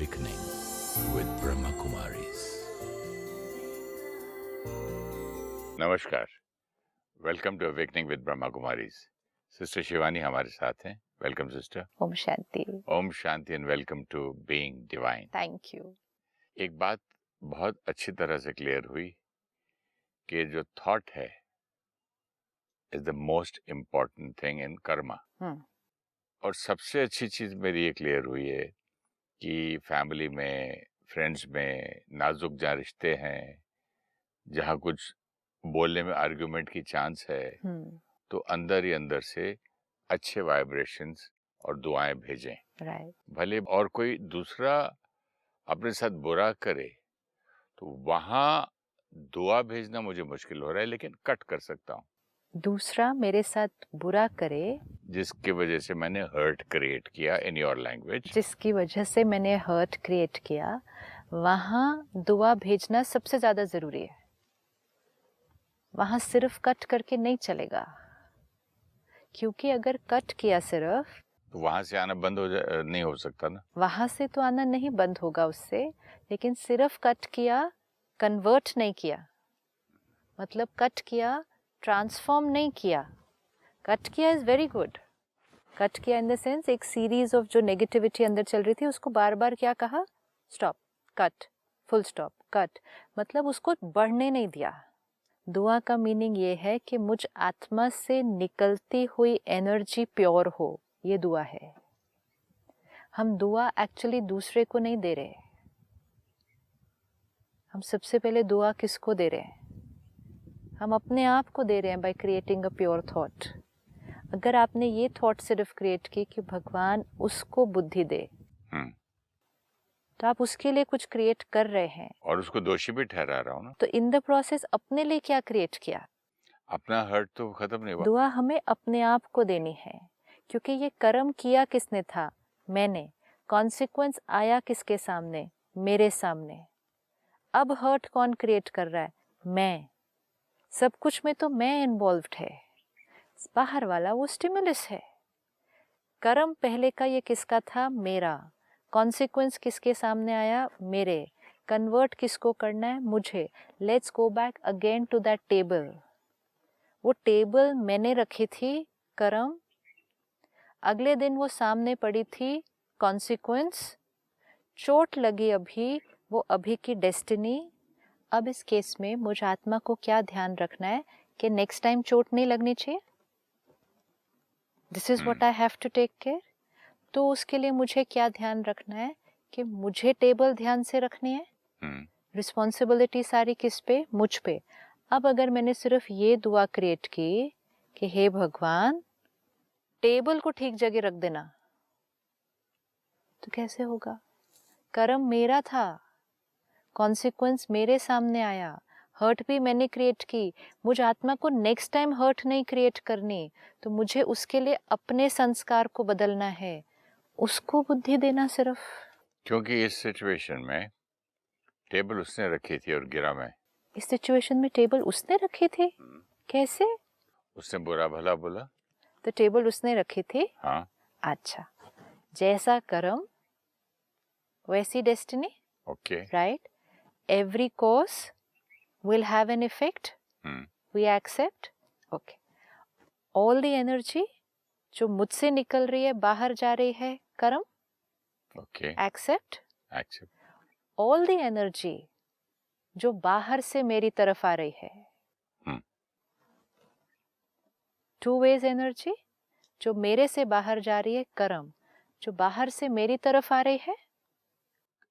Awakening with Brahma Kumaris. नमस्कार, welcome to awakening with Brahma Kumaris. Sister Shivani हमारे साथ हैं। Welcome sister. ओम शांति। ओम शांति and welcome to being divine. Thank you. एक बात बहुत अच्छी तरह से क्लियर हुई कि जो थॉट है is the most important thing in Karma. और सबसे अच्छी चीज मेरी ये क्लियर हुई है कि फैमिली में, फ्रेंड्स में नाजुक जहाँ रिश्ते हैं, जहाँ कुछ बोलने में आर्गुमेंट की चांस है, तो अंदर ही अंदर से अच्छे वाइब्रेशंस और दुआएं भेजें। राइट। भले और कोई दूसरा अपने साथ बुरा करे तो वहां दुआ भेजना मुझे मुश्किल हो रहा है, लेकिन कट कर सकता हूँ। दूसरा मेरे साथ बुरा करे, जिसकी वजह से मैंने हर्ट क्रिएट किया इन योर लैंग्वेज, जिसकी वजह से मैंने हर्ट क्रिएट किया, वहाँ दुआ भेजना सबसे ज़्यादा ज़रूरी है। वहाँ सिर्फ कट करके नहीं चलेगा, क्योंकि अगर कट किया सिर्फ तो वहां से आना बंद नहीं हो सकता ना। वहाँ से तो आना नहीं बंद होगा उससे, लेकिन सिर्फ कट किया, कन्वर्ट नहीं किया, मतलब कट किया, ट्रांसफॉर्म नहीं किया। कट किया इज़ वेरी गुड। कट किया इन द सेंस एक सीरीज ऑफ जो नेगेटिविटी अंदर चल रही थी उसको बार बार क्या कहा, stop, cut, full stop, cut, मतलब उसको बढ़ने नहीं दिया। दुआ का मीनिंग ये है कि मुझ आत्मा से निकलती हुई एनर्जी प्योर हो, ये दुआ है। हम दुआ एक्चुअली दूसरे को नहीं दे रहे। हम सबसे पहले दुआ किसको दे रहे हैं? हम अपने आप को दे रहे हैं by creating a pure thought. अगर आपने ये थॉट सिर्फ क्रिएट की कि भगवान उसको बुद्धि दे, तो आप उसके लिए कुछ क्रिएट कर रहे हैं और उसको दोषी भी ठहरा रहा हूँ ना। तो इन द प्रोसेस अपने लिए क्या क्रिएट किया? अपना हर्ट तो खत्म नहीं हुआ। दुआ हमें अपने आप को देनी है, क्योंकि ये कर्म किया किसने था? मैंने। कॉन्सिक्वेंस आया किसके सामने? मेरे सामने। अब हर्ट कौन क्रिएट कर रहा है? मैं। सब कुछ में तो मैं इन्वॉल्व्ड है, बाहर वाला वो स्टिमुलस है। कर्म पहले का ये किसका था? मेरा। कॉन्सिक्वेंस किसके सामने आया? मेरे। कन्वर्ट किसको करना है? मुझे। Let's go back again to that table. वो टेबल मैंने रखी थी, कर्म। अगले दिन वो सामने पड़ी थी, कॉन्सिक्वेंस। चोट लगी अभी, वो अभी की डेस्टिनी। अब इस केस में मुझ आत्मा को क्या ध्यान रखना है कि नेक्स्ट टाइम चोट नहीं लगनी चाहिए। This is what I have to take care. तो उसके लिए मुझे क्या ध्यान रखना है कि मुझे टेबल ध्यान से रखनी है। रिस्पॉन्सिबिलिटी सारी किस पे? मुझ पे। अब अगर मैंने सिर्फ ये दुआ क्रिएट की कि हे भगवान टेबल को ठीक जगह रख देना, तो कैसे होगा? कर्म मेरा था, कॉन्सिक्वेंस मेरे सामने आया, हर्ट भी मैंने क्रिएट की। मुझ आत्मा को नेक्स्ट टाइम हर्ट नहीं क्रिएट करनी, तो मुझे उसके लिए अपने संस्कार को बदलना है, उसको बुद्धि देना सिर्फ। क्योंकि इस सिचुएशन में टेबल उसने रखी थी और गिरा मैं। इस सिचुएशन में टेबल उसने रखी थी? कैसे? उसने बुरा भला बोला तो टेबल उसने रखी थी। हाँ। अच्छा, जैसा कर्म वैसी destiny. Okay. Right. Every cause will have an effect, we accept. Okay. All the energy जो मुझसे निकल रही है, बाहर जा रही है, कर्म। Okay. Accept. Accept. All the energy जो बाहर से मेरी तरफ आ रही है, टू वेज एनर्जी जो मेरे से बाहर जा रही है, कर्म। जो बाहर से मेरी तरफ आ रही है,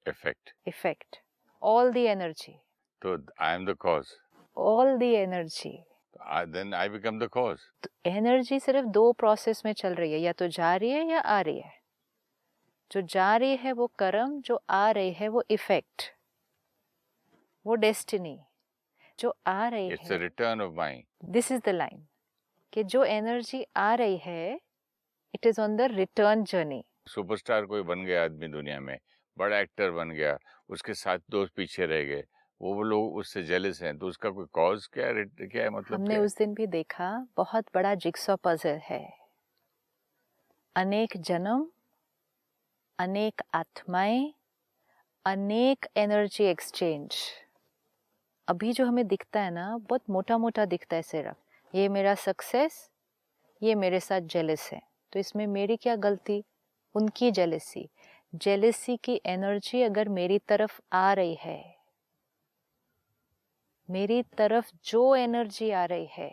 effect. Effect. All the energy. तो I am the cause. All the energy. Then I become the cause. तो एनर्जी सिर्फ दो प्रोसेस में चल रही है, या तो जा रही है या आ रही है। जो जा रही है वो कर्म, जो आ रही है वो इफेक्ट, वो डेस्टिनी। जो आ रही है, it's a return of mind. This is the line, कि जो एनर्जी आ रही है, it is on the return journey. Superstar कोई बन गया आदमी दुनिया में, बड़ा एक्टर बन गया, उसके साथ दोस्त पीछे रह गए, वो लोग उससे जेलस हैं, तो उसका कोई कॉज क्या है मतलब? हमने उस दिन भी देखा, बहुत बड़ा जिक्सॉ पजल है। अनेक जन्म, अनेक आत्माएं, अनेक एनर्जी एक्सचेंज। अभी जो हमें दिखता है ना, बहुत मोटा मोटा दिखता है सिर्फ, ये मेरा सक्सेस, ये मेरे साथ जेलस है, तो इसमें मेरी क्या गलती? उनकी जेलसी। जेलसी की एनर्जी अगर मेरी तरफ आ रही है, मेरी तरफ जो एनर्जी आ रही है,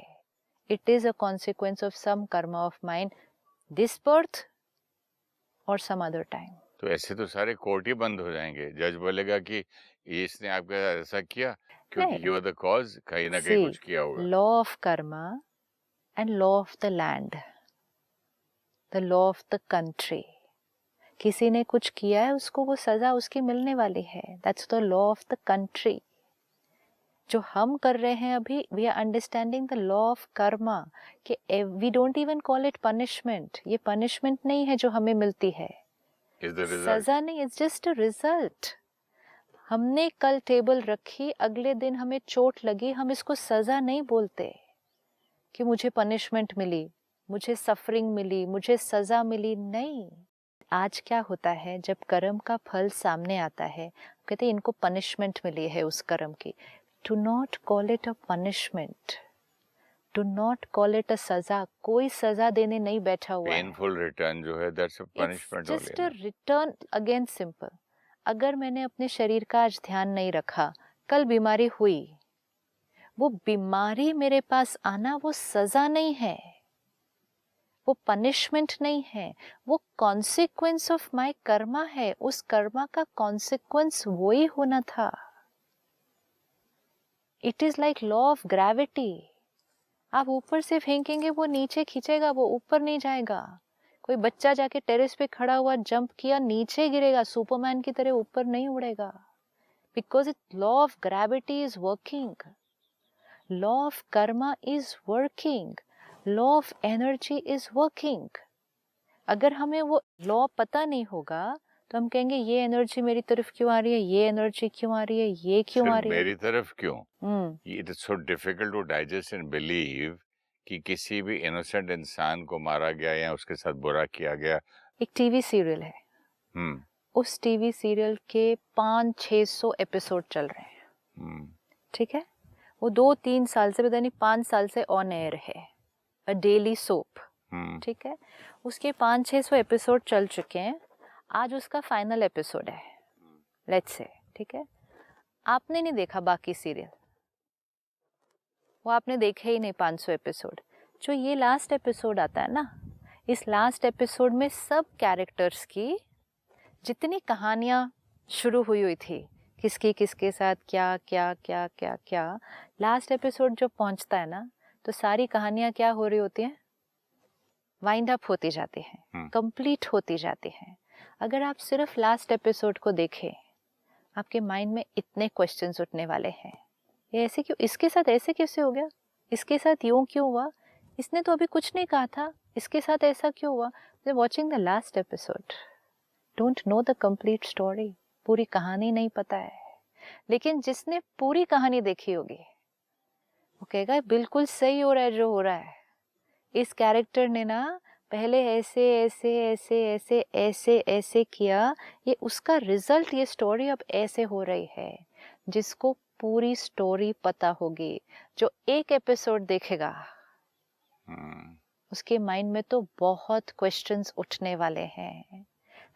it is a consequence of some karma of mind, this birth और सम अदर टाइम। तो ऐसे तो सारे कोर्ट ही बंद हो जाएंगे, जज बोलेगा कि इसने आपके साथ ऐसा किया क्योंकि नहीं। यू आर द कॉज, कहीं ना कहीं See, कुछ किया होगा। law of karma and law of the land, the law of the country. किसी ने कुछ किया है, उसको वो सजा उसकी मिलने वाली है। That's the law of the country. जो हम कर रहे हैं अभी, we are understanding the law of karma, कि we don't even call it punishment. ये punishment नहीं है जो हमें मिलती है, Is the result. सजा नहीं, it's just a result. हमने कल टेबल रखी, अगले दिन हमें चोट लगी, हम इसको सजा नहीं बोलते कि मुझे पनिशमेंट मिली, मुझे सफरिंग मिली, मुझे सजा मिली। नहीं, आज क्या होता है जब कर्म का फल सामने आता है, कहते हैं इनको पनिशमेंट मिली है उस कर्म की। Do not call it a punishment, do not call it अ सजा। कोई सजा देने नहीं बैठा हुआ है। पेनफुल रिटर्न जो है, that's a punishment only. Just a return again, simple. अगर मैंने अपने शरीर का आज ध्यान नहीं रखा, कल बीमारी हुई, वो बीमारी मेरे पास आना वो सजा नहीं है, वो पनिशमेंट नहीं है, वो कॉन्सिक्वेंस ऑफ माय कर्मा है। उस कर्मा का कॉन्सिक्वेंस वही होना था। It is like law of gravity. आप ऊपर से फेंकेंगे वो नीचे खींचेगा, वो ऊपर नहीं जाएगा। कोई बच्चा जाके टेरेस पे खड़ा हुआ, जंप किया, नीचे गिरेगा, सुपरमैन की तरह ऊपर नहीं उड़ेगा, because it law of gravity is working, law of Karma is working, law of energy is working. अगर हमें वो लॉ पता नहीं होगा तो हम कहेंगे ये एनर्जी मेरी तरफ क्यों आ रही है, ये एनर्जी क्यों आ रही है, ये क्यों आ रही है। मेरी तरफ क्यों? It is so difficult to digest and believe कि किसी भी इनोसेंट इंसान को मारा गया या उसके साथ बुरा किया गया। एक टीवी सीरियल है, उस टीवी सीरियल के 500-600 एपिसोड चल रहे हैं, ठीक है। वो 2-3 साल से, पता नहीं 5 साल से ऑन एयर है, अ डेली सोप, ठीक है। उसके 500-600 एपिसोड चल चुके हैं, आज उसका फाइनल एपिसोड है, लेट्स से, ठीक है। आपने नहीं देखा बाकी सीरियल, वो आपने देखे ही नहीं 500 एपिसोड। जो ये लास्ट एपिसोड आता है ना, इस लास्ट एपिसोड में सब कैरेक्टर्स की जितनी कहानियाँ शुरू हुई थी, किसकी किसके साथ क्या क्या क्या क्या क्या, लास्ट एपिसोड जब पहुंचता है ना, तो सारी कहानियाँ क्या हो रही होती हैं, वाइंड अप होती जाती हैं, कंप्लीट होती जाती हैं। अगर आप सिर्फ लास्ट एपिसोड को देखें, आपके माइंड में इतने क्वेश्चंस उठने वाले हैं, ये ऐसे क्यों, इसके साथ ऐसे कैसे हो गया, इसके साथ यूं क्यों हुआ, इसने तो अभी कुछ नहीं कहा था, इसके साथ ऐसा क्यों हुआ। Watching the last episode, don't know the complete story, पूरी कहानी नहीं पता है। लेकिन जिसने पूरी कहानी देखी होगी वो कहेगा बिल्कुल सही हो रहा है जो हो रहा है, इस कैरेक्टर ने ना पहले ऐसे ऐसे ऐसे ऐसे ऐसे ऐसे किया, ये उसका रिजल्ट, ये स्टोरी अब ऐसे हो रही है। जिसको पूरी स्टोरी पता होगी, जो एक एपिसोड देखेगा, उसके माइंड में तो बहुत क्वेश्चंस उठने वाले हैं।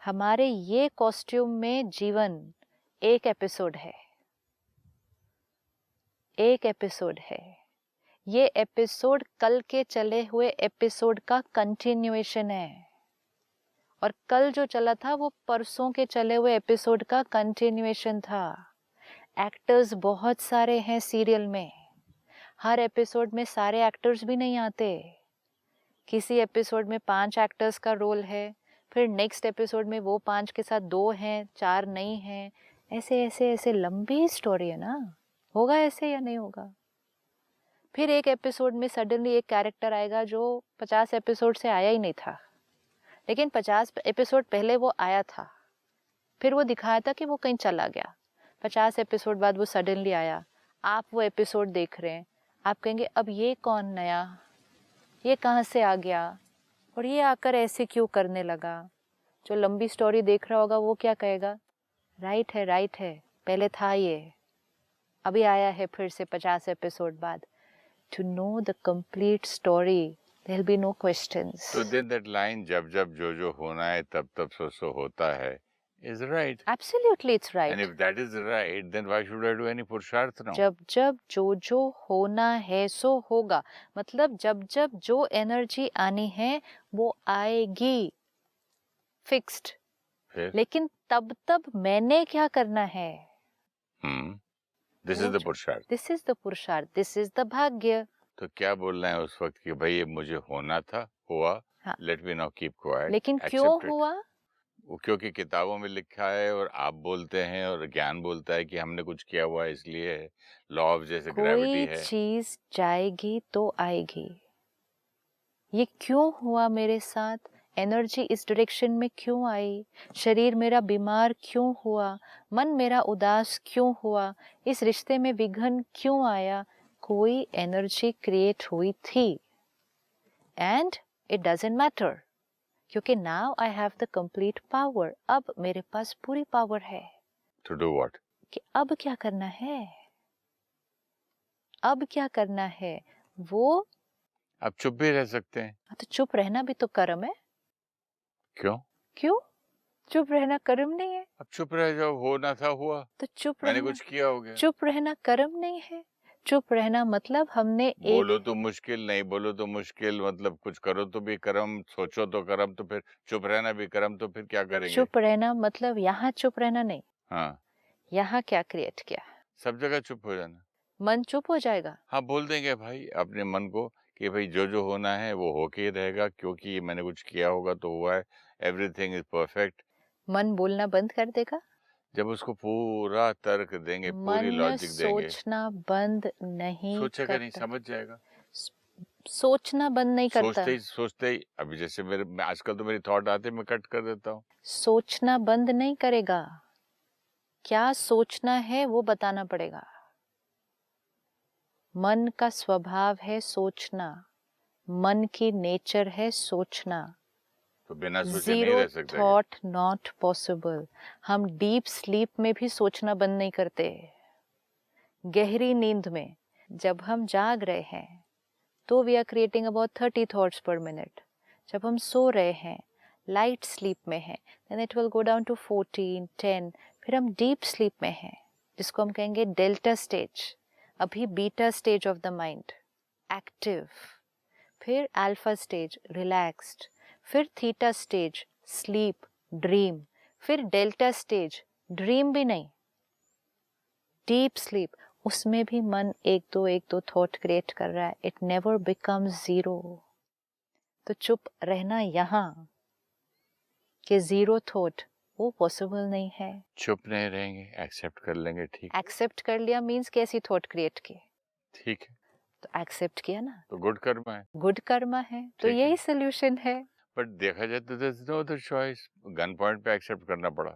हमारे ये कॉस्ट्यूम में जीवन एक एपिसोड है, एक एपिसोड है। ये एपिसोड कल के चले हुए एपिसोड का कंटिन्यूएशन है, और कल जो चला था वो परसों के चले हुए एपिसोड का कंटिन्यूएशन था। एक्टर्स बहुत सारे हैं सीरियल में, हर एपिसोड में सारे एक्टर्स भी नहीं आते। किसी एपिसोड में 5 एक्टर्स का रोल है, फिर नेक्स्ट एपिसोड में वो 5 के साथ 2 हैं, 4 नहीं हैं, ऐसे ऐसे ऐसे लंबी स्टोरी है ना। होगा ऐसे या नहीं होगा। फिर एक एपिसोड में सडनली एक कैरेक्टर आएगा जो 50 एपिसोड से आया ही नहीं था, लेकिन 50 एपिसोड पहले वो आया था, फिर वो दिखाया था कि वो कहीं चला गया, 50 एपिसोड बाद वो सडनली आया। आप वो एपिसोड देख रहे हैं, आप कहेंगे अब ये कौन नया, ये कहाँ से आ गया, और ये आकर ऐसे क्यों करने लगा। जो लंबी स्टोरी देख रहा होगा वो क्या कहेगा, राइट है, पहले था ये, अभी आया है फिर से 50 एपिसोड बाद. To know the complete story, there'll be no questions. तो then that line जब जब जो होना है तब तब सो होता है is right. Absolutely, it's right. And if that is right, then why should I do any पुरुषार्थ now? जब जब जो होना है सो होगा, मतलब जब जब जो एनर्जी आनी है वो आएगी, फिक्स्ड. लेकिन तब तब मैंने क्या करना है? दिस इज द पुरुषार्थ. दिस इज द पुरुषार्थ, दिस इज द भाग्य. तो क्या बोलना है उस वक्त कि भाई ये मुझे होना था, हुआ, let me now keep quiet. लेकिन क्यों हुआ? वो क्योंकि किताबों में लिखा है और आप बोलते हैं और ज्ञान बोलता है कि हमने कुछ किया हुआ है, इसलिए लॉ ऑफ जैसे ग्रेविटी है. कोई चीज जाएगी तो आएगी. ये क्यों हुआ मेरे साथ? एनर्जी इस डायरेक्शन में क्यों आई? शरीर मेरा बीमार क्यों हुआ? मन मेरा उदास क्यों हुआ? इस रिश्ते में विघ्न क्यों आया? कोई एनर्जी क्रिएट हुई थी. एंड इट डजंट मैटर, क्योंकि now I have the complete power. अब मेरे पास पूरी पावर है. To do what? कि अब क्या करना है? अब क्या करना है? वो अब चुप भी रह सकते हैं. तो चुप रहना भी तो कर्म है. क्यों? क्यों? चुप रहना कर्म नहीं है? अब चुप रह जाओ, होना था हुआ, तो चुप मैंने रहना, कुछ किया हो गया. चुप रहना कर्म नहीं है. चुप रहना मतलब हमने बोलो तो मुश्किल, नहीं बोलो तो मुश्किल, मतलब कुछ करो तो भी कर्म, सोचो तो कर्म, तो फिर चुप रहना भी कर्म, तो फिर क्या करेंगे? चुप रहना मतलब यहाँ चुप रहना नहीं. हाँ, यहाँ क्या क्रिएट किया? सब जगह चुप हो जाना. मन चुप हो जाएगा. हाँ, बोल देंगे भाई अपने मन को कि भाई जो होना है वो होके ही रहेगा, क्योंकि मैंने कुछ किया होगा तो हुआ है, एवरीथिंग इज परफेक्ट. मन बोलना बंद कर देगा. जब उसको पूरा तर्क देंगे, पूरी लॉजिक देंगे, सोचना बंद नहीं सोचेगा नहीं, करता. समझ जाएगा. सोचना बंद नहीं करता. सोचते ही अभी जैसे आजकल तो मेरी थॉट आते मैं कट कर देता हूँ. सोचना बंद नहीं करेगा. क्या सोचना है वो बताना पड़ेगा. मन का स्वभाव है सोचना, मन की नेचर है सोचना. तो बिना सोचे नहीं रह सकते. Thought not possible. हम डीप स्लीप में भी सोचना बंद नहीं करते. गहरी नींद में जब हम जाग रहे हैं तो we are creating about 30 thoughts per minute. जब हम सो रहे हैं, लाइट स्लीप में हैं, then it will go down to 14, 10. फिर हम डीप स्लीप में हैं, जिसको हम कहेंगे डेल्टा स्टेज. अभी beta stage of the mind, active. फिर अल्फा स्टेज, रिलैक्स्ड. फिर थीटा स्टेज, स्लीप, ड्रीम. फिर डेल्टा स्टेज, ड्रीम भी नहीं, डीप स्लीप. उसमें भी मन एक दो थॉट क्रिएट कर रहा है. It never becomes zero. तो चुप रहना यहाँ कि जीरो थॉट, वो पॉसिबल नहीं है. चुप नहीं रहेंगे, एक्सेप्ट कर लेंगे. ठीक, एक्सेप्ट कर लिया मीन्स कैसी थॉट क्रिएट की? ठीक है, तो एक्सेप्ट किया ना, तो गुड कर्म है. गुड कर्मा है. तो यही सोल्यूशन है. बट देखा जाए तो there is no other choice. Gun point पे एक्सेप्ट करना पड़ा.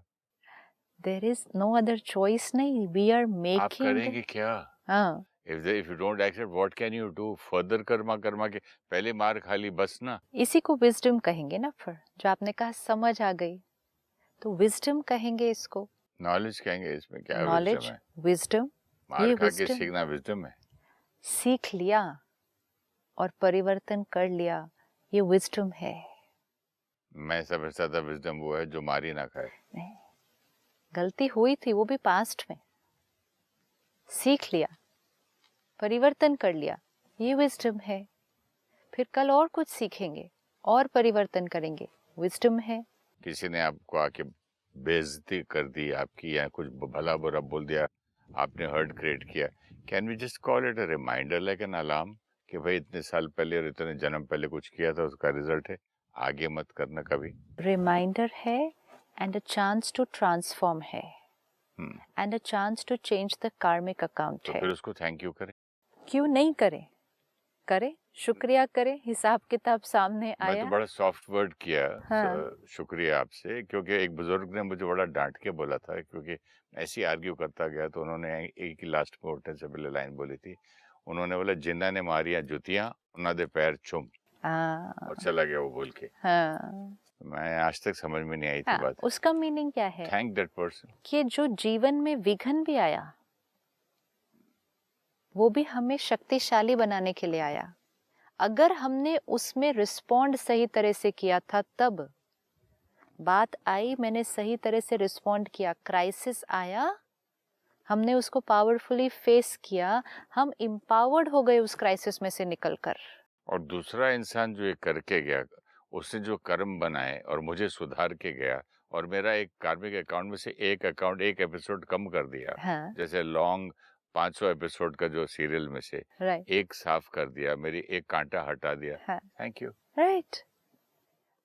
There is no other choice नहीं. We are making. आप करेंगे क्या? हाँ. if you don't accept, what can you do? further Karma के पहले मार खा ली बस ना. इसी को विजडम कहेंगे ना. फिर जो आपने कहा समझ आ गई, तो विजडम कहेंगे इसको. नॉलेज कहेंगे. इसमें क्या नॉलेज, wisdom है? विजडम. मार खा के सीखना विजडम है. सीख लिया और परिवर्तन कर लिया, ये विजडम है. मैं समझता था विजडम वो है जो मारी ना खाए. नहीं, गलती हुई थी, वो भी पास्ट में. सीख लिया, परिवर्तन कर लिया, ये विजडम है. फिर कल और कुछ सीखेंगे और परिवर्तन करेंगे, विजडम है. किसी ने आपको आके बेइज्जती कर दी आपकी, या कुछ भला बुरा बोल दिया, आपने हर्ट क्रिएट किया. Can we just call it a reminder, like an alarm, कि भाई इतने साल पहले और इतने जन्म पहले कुछ किया था, उसका रिजल्ट है, आगे मत करना कभी. रिमाइंडर है and a chance to transform है, and a chance to change the karmic account तो है. फिर उसको थैंक यू करें. क्यों नहीं करें? करें, शुक्रिया करें. हिसाब किताब सामने आया. मैं तो बड़ा सॉफ्ट वर्ड किया. हाँ. शुक्रिया आपसे, क्योंकि एक बुजुर्ग ने मुझे बड़ा डांट के बोला था, क्योंकि ऐसे ही आर्ग्यू करता गया, तो उन्होंने एक ही लास्ट में उठने से पहले लाइन बोली थी. उन्होंने बोला, जिन्ना ने मारिया जुतियां उन्होंने पैर चुम. हाँ और चला गया वो बोल के। हाँ मैं आज तक समझ में नहीं आई थी हाँ, बात। उसका मीनिंग क्या है थैंक दैट पर्सन। कि जो जीवन में विघ्न भी आया वो भी हमें शक्तिशाली बनाने के लिए आया। अगर हमने उसमें रिस्पॉन्ड सही तरह से किया था, तब बात आई, मैंने सही तरह से रिस्पॉन्ड किया, क्राइसिस आया, हमने उसको पावरफुली फेस किया, हम एम्पावर्ड हो गए उस क्राइसिस में से निकलकर। और दूसरा इंसान जो ये करके गया, उसने जो कर्म बनाए और मुझे सुधार के गया और मेरा एक कार्मिक अकाउंट में से एक अकाउंट, एक एपिसोड कम कर दिया। हाँ जैसे लॉन्ग 500 एपिसोड का जो सीरियल में से राइट एक साफ कर दिया, मेरी एक कांटा हटा दिया। हाँ थैंक यू। राइट।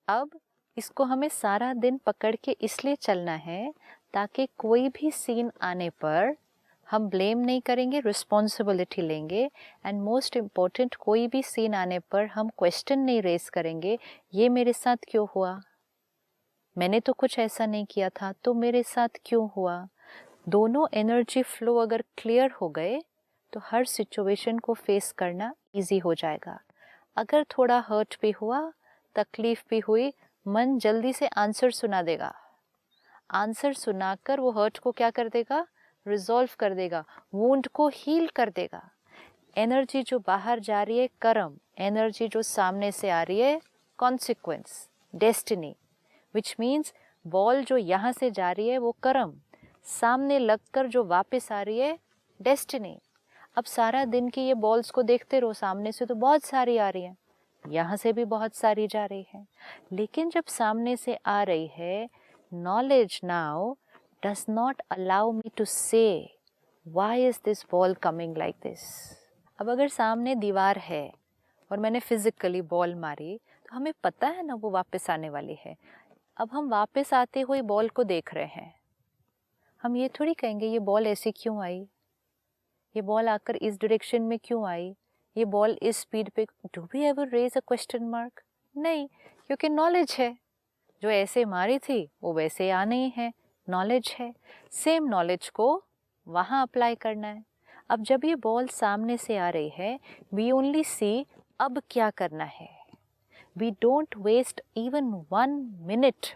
अब इसको हमें सारा दिन पकड़ के इसलिए चलना है ताकि कोई भी सीन आने पर हम ब्लेम नहीं करेंगे, रिस्पॉन्सिबिलिटी लेंगे। एंड मोस्ट इम्पोर्टेंट, कोई भी सीन आने पर हम क्वेश्चन नहीं रेस करेंगे, ये मेरे साथ क्यों हुआ, मैंने तो कुछ ऐसा नहीं किया था, तो मेरे साथ क्यों हुआ। दोनों एनर्जी फ्लो अगर क्लियर हो गए तो हर सिचुएशन को फेस करना इजी हो जाएगा। अगर थोड़ा हर्ट भी हुआ, तकलीफ भी हुई, मन जल्दी से आंसर सुना देगा। आंसर सुनाकर वो हर्ट को क्या कर देगा, रिजॉल्व कर देगा, वुंड को हील कर देगा। एनर्जी जो बाहर जा रही है कर्म, एनर्जी जो सामने से आ रही है consequence, destiny. Which means ball जो यहाँ से जा रही है वो कर्म, सामने लगकर जो वापस आ रही है डेस्टिनी। अब सारा दिन की ये बॉल्स को देखते रहो, सामने से तो बहुत सारी आ रही हैं, यहाँ से भी बहुत सारी जा रही है, लेकिन जब सामने से आ रही है, knowledge now does not allow me to say why is this ball coming like this। अब अगर सामने दीवार है और मैंने फिजिकली बॉल मारी तो हमें पता है ना वो वापस आने वाली है। अब हम वापस आते हुए बॉल को देख रहे हैं, हम ये थोड़ी कहेंगे ये बॉल ऐसे क्यों आई, ये बॉल आकर इस डायरेक्शन में क्यों आई, ये बॉल इस स्पीड पे। Do we ever raise a question mark? नहीं, क्योंकि नॉलेज है, जो ऐसे मारी थी वो वैसे आ नहीं है, नॉलेज है। सेम नॉलेज को वहाँ अप्लाई करना है। अब जब ये बॉल सामने से आ रही है, वी ओनली सी अब क्या करना है। We don't waste even 1 minute,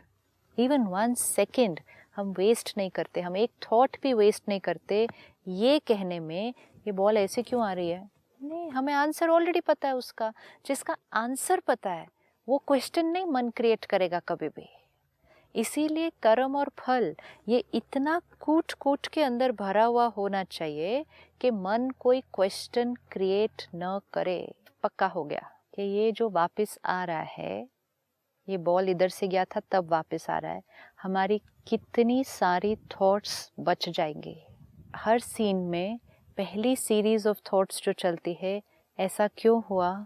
even 1 second हम वेस्ट नहीं करते, हम एक थॉट भी वेस्ट नहीं करते ये कहने में ये बॉल ऐसे क्यों आ रही है। नहीं, हमें आंसर ऑलरेडी पता है उसका। जिसका आंसर पता है वो क्वेश्चन नहीं मन क्रिएट करेगा कभी भी। इसीलिए कर्म और फल ये इतना कूट कूट के अंदर भरा हुआ होना चाहिए कि मन कोई क्वेश्चन क्रिएट न करे। पक्का हो गया कि ये जो वापस आ रहा है, ये बॉल इधर से गया था तब वापस आ रहा है, हमारी कितनी सारी थॉट्स बच जाएंगी। हर सीन में पहली सीरीज ऑफ थॉट्स जो चलती है, ऐसा क्यों हुआ,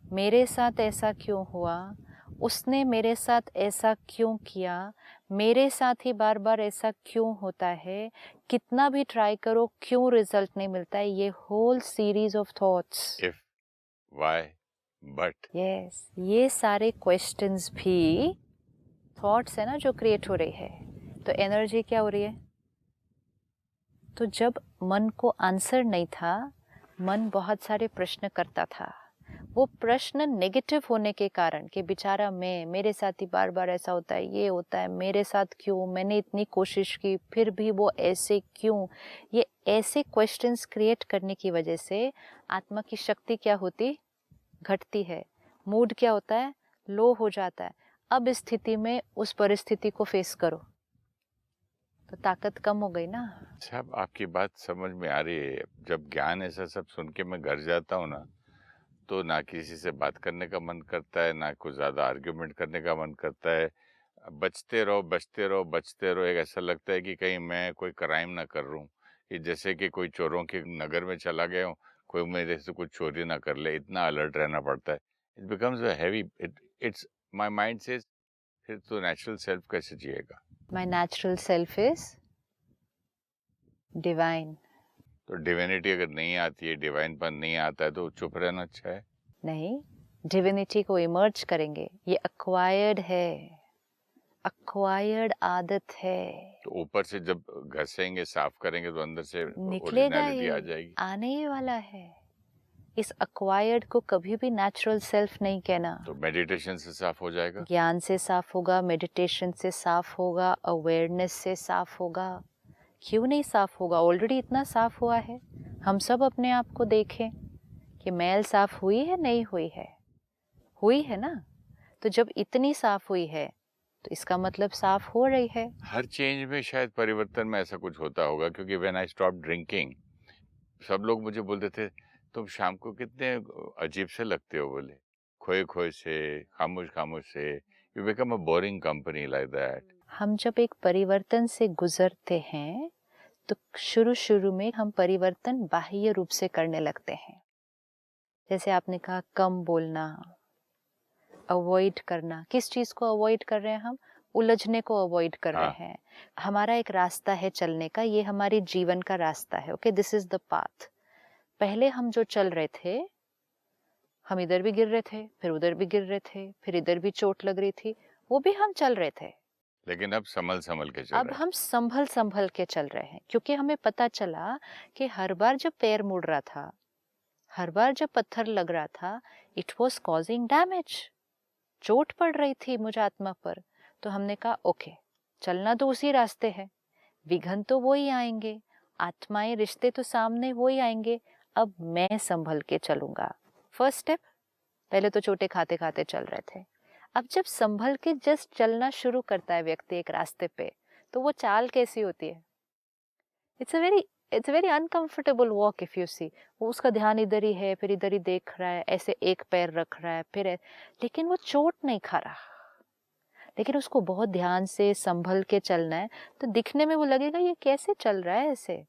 मेरे साथ ऐसा क्यों हुआ, उसने मेरे साथ ऐसा क्यों किया, मेरे साथ ही बार बार ऐसा क्यों होता है, कितना भी ट्राई करो क्यों रिजल्ट नहीं मिलता है। ये whole series of thoughts, if, why, but, yes, ये सारे क्वेश्चंस भी थॉट्स है ना जो क्रिएट हो रही है। तो एनर्जी क्या हो रही है। तो जब मन को आंसर नहीं था, मन बहुत सारे प्रश्न करता था। वो प्रश्न नेगेटिव होने के कारण कि बेचारा मेरे साथ ही बार बार ऐसा होता है, ये होता है, मेरे साथ क्यों, मैंने इतनी कोशिश की फिर भी वो ऐसे क्यों, ये ऐसे क्वेश्चंस क्रिएट करने की वजह से आत्मा की शक्ति क्या होती, घटती है। मूड क्या होता है, लो हो जाता है। अब इस स्थिति में उस परिस्थिति को फेस करो तो ताकत कम हो गई ना। सब आपकी बात समझ में आ रही है। जब ज्ञान ऐसा सब सुन के मैं घर जाता हूँ ना, तो ना किसी से बात करने का मन करता है, ना कुछ ज़्यादा आर्ग्यूमेंट करने का मन करता है। बचते रहो बचते रहो बचते रहो। एक ऐसा लगता है कि कहीं मैं कोई क्राइम ना कर रहा हूँ, कि जैसे कि कोई चोरों के नगर में चला गया हूँ, कोई मेरे से कुछ चोरी ना कर ले, इतना अलर्ट रहना पड़ता है। It becomes a heavy, it's my mind says फिर तो नेचुरल सेल्फ कैसे जिएगा। My natural self is divine. तो डिविनिटी अगर नहीं आती है, डिवाइन पर नहीं आता है, तो चुप रहना अच्छा है। नहीं, डिविनिटी को इमर्ज करेंगे, ये अक्वायर्ड है, अक्वायर्ड आदत है। तो ऊपर से जब घसेंगे, साफ करेंगे, तो अंदर से निकलेगा ओरिजिनलिटी आ ही, जाएगी। आने ही वाला है। इस अक्वायर्ड को कभी भी नेचुरल सेल्फ नहीं कहना। तो मेडिटेशन से साफ हो जाएगा, ज्ञान से साफ होगा, मेडिटेशन से साफ होगा, अवेयरनेस से साफ होगा। क्यों नहीं साफ होगा? ऑलरेडी इतना साफ हुआ है। हम सब अपने आप को देखें कि मैल साफ हुई है, नहीं हुई है? हुई है ना। तो जब इतनी साफ हुई है तो इसका मतलब साफ हो रही है। हर चेंज में शायद परिवर्तन में ऐसा कुछ होता होगा, क्योंकि व्हेन आई स्टॉप ड्रिंकिंग, सब लोग मुझे बोलते थे तुम शाम को कितने अजीब से लगते हो, बोले खोए खोए से, खामोश खामोश से, you become a boring company like that. हम जब एक परिवर्तन से गुजरते हैं तो शुरू शुरू में हम परिवर्तन बाह्य रूप से करने लगते हैं। जैसे आपने कहा कम बोलना, अवॉइड करना। किस चीज को अवॉइड कर रहे हैं हम? उलझने को अवॉइड कर हाँ। रहे हैं। हमारा एक रास्ता है चलने का, ये हमारे जीवन का रास्ता है। Okay, this is the path. पहले हम जो चल रहे थे, हम इधर भी गिर रहे थे, फिर उधर भी गिर रहे थे, फिर इधर भी चोट लग रही थी, वो भी हम चल रहे थे। लेकिन अब संभल संभल के चल अब रहे हैं। हम संभल संभल के चल रहे हैं, क्योंकि हमें पता चला कि हर बार जब पैर मुड़ रहा था, हर बार जब पत्थर लग रहा था, इट वॉज कॉजिंग डैमेज। चोट पड़ रही थी मुझ आत्मा पर। तो हमने कहा ओके, चलना तो उसी रास्ते है, विघन तो वो ही आएंगे, आत्माएं रिश्ते तो सामने वो ही आएंगे। अब मैं संभल के चलूंगा। फर्स्ट स्टेप, पहले तो चोटें खाते खाते चल रहे थे। अब जब संभल के जस्ट चलना शुरू करता है व्यक्ति एक रास्ते पे, तो वो चाल कैसी होती है? It's a very uncomfortable walk if you see. वो उसका ध्यान इधर ही है, फिर इधर ही देख रहा है, ऐसे एक पैर रख रहा है, लेकिन वो चोट नहीं खा रहा। लेकिन उसको बहुत ध्यान से संभल के चलना है, तो दिखने में वो लगेगा ये कैसे चल रहा है ऐसे।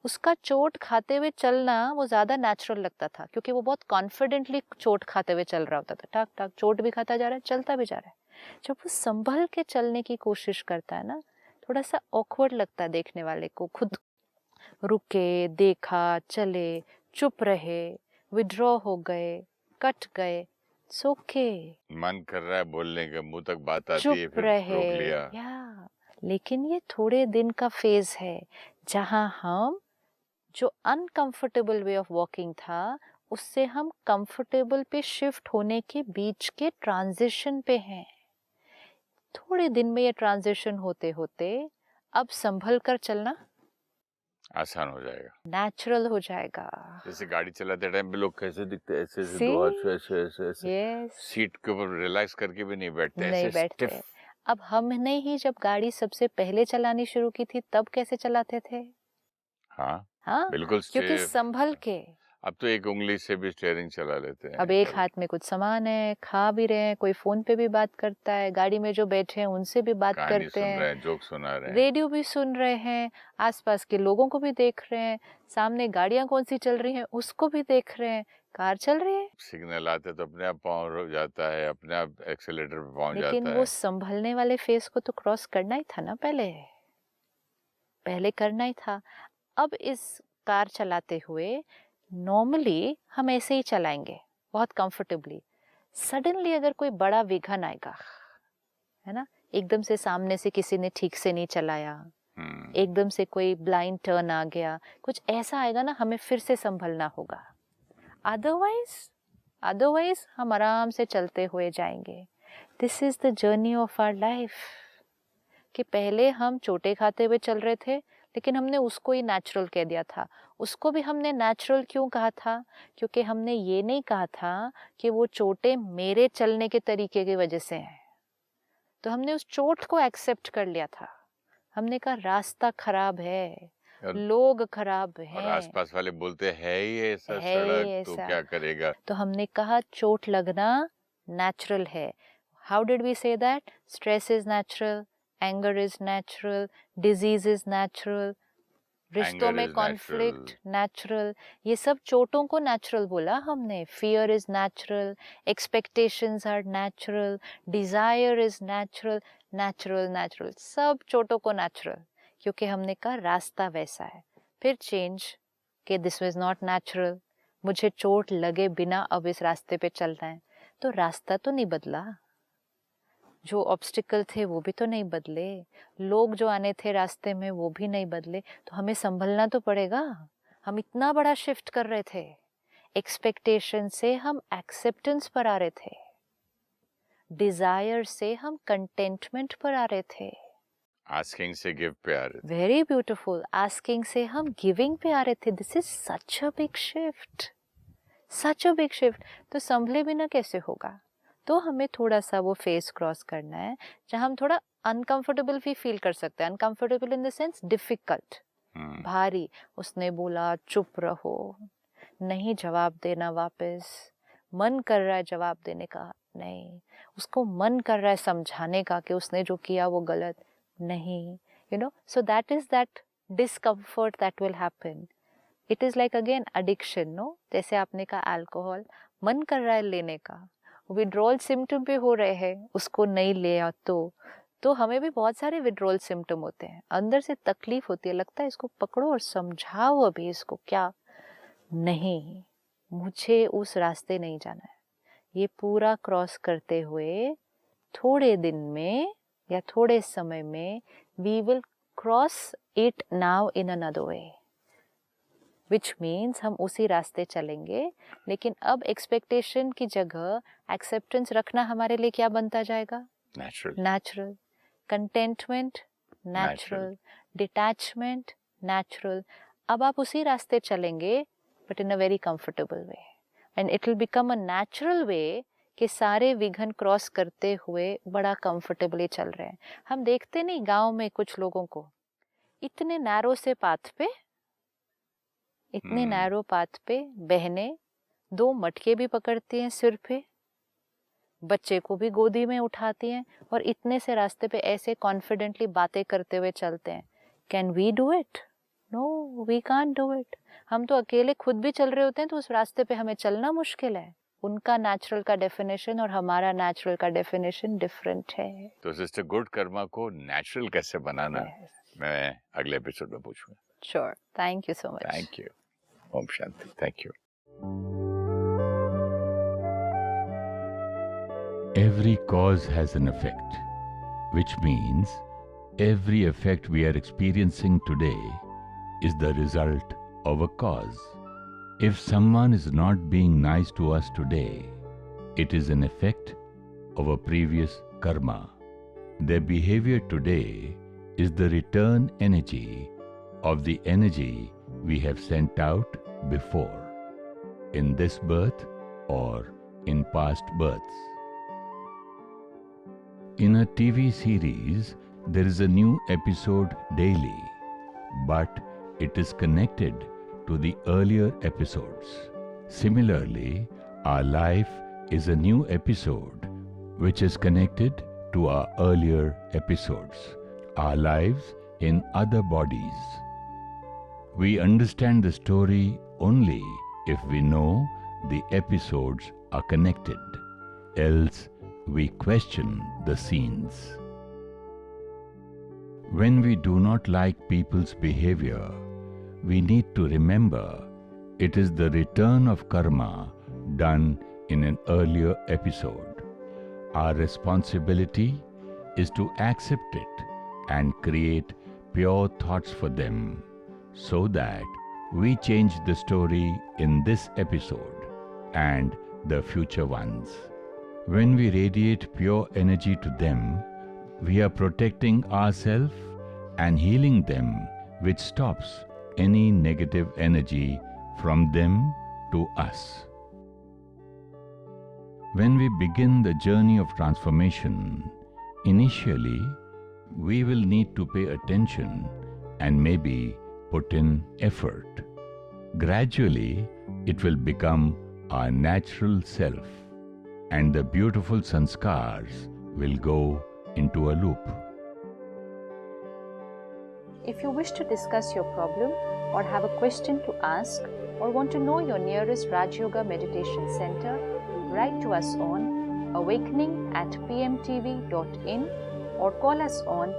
उसका चोट खाते हुए चलना वो ज्यादा नेचुरल लगता था, क्योंकि वो बहुत कॉन्फिडेंटली चोट खाते हुए चल रहा होता था। टाक टाक चोट भी खाता जा रहा है, चलता भी जा रहा है। जब वो संभल के चलने की कोशिश करता है ना, थोड़ा सा ऑकवर्ड लगता है देखने वाले को। खुद रुके, देखा, चले, चुप रहे, विड्रॉ हो गए, कट गए, सोके, मन कर रहा है बोलने का, मुंह तक बात आती है, चुप फिर रहे। रोक लिया। या लेकिन ये थोड़े दिन का फेज है, जहां हम जो अनकंफर्टेबल वे ऑफ वॉकिंग था, उससे हम कंफर्टेबल पे शिफ्ट होने के बीच के ट्रांजिशन पे हैं। थोड़े दिन में ये ट्रांजिशन होते होते अब संभल कर चलना आसान हो जाएगा, नेचुरल हो जाएगा। जैसे गाड़ी चलाते टाइम पे लोग कैसे दिखते हैं, ऐसे ऐसे See? दो हाथ से ऐसे ऐसे ऐसे, Yes, सीट के ऊपर रिलैक्स करके भी नहीं बैठते, नहीं ऐसे बैठते। stiff। अब हमने ही जब गाड़ी सबसे पहले चलानी शुरू की थी, तब कैसे चलाते थे? हाँ, हाँ, बिल्कुल क्योंकि stiff। संभल के। अब तो एक उंगली से भी स्टीयरिंग चला लेते हैं। अब एक हाथ में कुछ सामान है, खा भी रहे हैं, कोई फोन पे भी बात करता है, गाड़ी में जो बैठे हैं उनसे भी बात कहानी करते सुन हैं, रहे हैं, जोक सुना रहे हैं, रेडियो भी सुन रहे हैं, आसपास के लोगों को भी देख रहे हैं, सामने गाड़ियां कौन सी चल रही हैं उसको भी देख रहे हैं, कार चल रही है। सिग्नल आते तो अपने आप पाँव रुक जाता है, अपने आप एक्सेलेरेटर पे पहुंच लेकिन जाता वो है। संभलने वाले फेस को तो क्रॉस करना ही था ना, पहले करना ही था। अब इस कार चलाते हुए नॉर्मली हम ऐसे ही चलाएंगे बहुत कंफर्टेबली। सडनली अगर कोई बड़ा विघन आएगा, है ना, एकदम से सामने से किसी ने ठीक से नहीं चलाया, एकदम से कोई ब्लाइंड टर्न आ गया, कुछ ऐसा आएगा ना, हमें फिर से संभलना होगा। अदरवाइज हम आराम से चलते हुए जाएंगे। This is the journey of our life. कि पहले हम चोटें खाते हुए चल रहे थे, लेकिन हमने उसको ही नेचुरल कह दिया था। उसको भी हमने नेचुरल क्यों कहा था? क्योंकि हमने ये नहीं कहा था कि वो चोटें मेरे चलने के तरीके की वजह से हैं। तो हमने उस चोट को एक्सेप्ट कर लिया था। हमने कहा रास्ता खराब है, लोग खराब और हैं, आसपास वाले बोलते हैं ही ऐसा है सड़क, ही तो ऐसा। क्या करेगा। तो हमने कहा चोट लगना नेचुरल है। How did we say that? Stress is natural, anger is natural, disease is natural, रिश्तों Anger में is कॉन्फ्लिक्ट नेचुरल। ये सब चोटों को नेचुरल बोला हमने। Fear is natural, expectations are natural, desire is natural, natural natural, सब चोटों को नेचुरल, क्योंकि हमने कहा रास्ता वैसा है। फिर चेंज कि दिस इज नॉट नेचुरल, मुझे चोट लगे बिना अब इस रास्ते पे चलना है। तो रास्ता तो नहीं बदला, जो ऑब्स्टिकल थे वो भी तो नहीं बदले, लोग जो आने थे रास्ते में वो भी नहीं बदले। तो हमें संभलना तो पड़ेगा। हम इतना बड़ा शिफ्ट कर रहे थे, एक्सपेक्टेशन से हम एक्सेप्टेंस पर आ रहे थे, डिजायर से हम कंटेंटमेंट पर आ रहे थे, आस्किंग से गिव पे आ रहे थे। वेरी ब्यूटिफुल, आस्किंग से हम गिविंग पे आ रहे थे। This is such a big shift, such a big shift. तो संभले बिना कैसे होगा? तो हमें थोड़ा सा वो फेस क्रॉस करना है जहाँ हम थोड़ा अनकंफर्टेबल भी फील कर सकते हैं। Uncomfortable in the sense difficult, भारी। उसने बोला चुप रहो, नहीं जवाब देना वापस, मन कर रहा है जवाब देने का, नहीं। उसको मन कर रहा है समझाने का कि उसने जो किया वो गलत, नहीं। You know, so that is that discomfort that will happen. It is like again addiction, no? जैसे आपने कहा अल्कोहल, मन कर रहा है लेने का, विड्रॉल सिम्टम भी हो रहे हैं, उसको नहीं लिया तो हमें भी बहुत सारे विड्रॉल सिम्टम होते हैं, अंदर से तकलीफ होती है, लगता है इसको पकड़ो और समझाओ अभी इसको, क्या नहीं, मुझे उस रास्ते नहीं जाना है। ये पूरा क्रॉस करते हुए थोड़े दिन में या थोड़े समय में we will cross it now in another way, which means हम उसी रास्ते चलेंगे। लेकिन अब एक्सपेक्टेशन की जगह एक्सेप्टेंस रखना हमारे लिए क्या बनता जाएगा? Natural, contentment natural, detachment natural. अब आप उसी रास्ते चलेंगे but in a very comfortable way, and it will become a natural way कि सारे विघन क्रॉस करते हुए बड़ा कंफर्टेबली चल रहे हैं। हम देखते नहीं गांव में कुछ लोगों को इतने नैरो से पाथ पे, इतने नैरो पाथ पे बहनें 2 मटके भी पकड़ती हैं सिर पे, बच्चे को भी गोदी में उठाती हैं और इतने से रास्ते पे ऐसे कॉन्फिडेंटली बातें करते हुए चलते हैं। Can we do it? No, we can't do it. हम तो अकेले खुद भी चल रहे होते हैं तो उस रास्ते पे हमें चलना मुश्किल है। उनका नेचुरल का डेफिनेशन और हमारा नेचुरल का डेफिनेशन डिफरेंट है। तो सिस्टर, गुड कर्मा को नेचुरल कैसे बनाना, मैं अगले एपिसोड में पूछूंगा। Sure, thank you so much. Thank you. ओम शांति। Thank you. Every cause has an effect, which means every effect we are experiencing today is the result of a cause. If someone is not being nice to us today, it is an effect of a previous karma. Their behavior today is the return energy of the energy we have sent out before, in this birth or in past births. In a TV series, there is a new episode daily, but it is connected to the earlier episodes. Similarly, our life is a new episode which is connected to our earlier episodes, our lives in other bodies. We understand the story only if we know the episodes are connected, else we question the scenes. When we do not like people's behavior, we need to remember it is the return of karma done in an earlier episode. Our responsibility is to accept it and create pure thoughts for them so that we change the story in this episode and the future ones. When we radiate pure energy to them, we are protecting ourselves and healing them, which stops any negative energy from them to us. When we begin the journey of transformation, initially we will need to pay attention and maybe put in effort. Gradually, it will become our natural self, and the beautiful sanskars will go into a loop. If you wish to discuss your problem or have a question to ask or want to know your nearest Raj Yoga Meditation Center, write to us on awakening@pmtv.in or call us on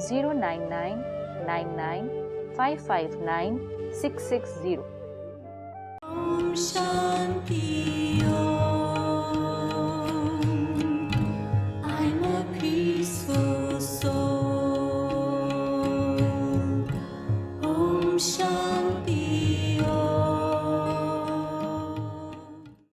099 99 559 660. Om Shanti Om.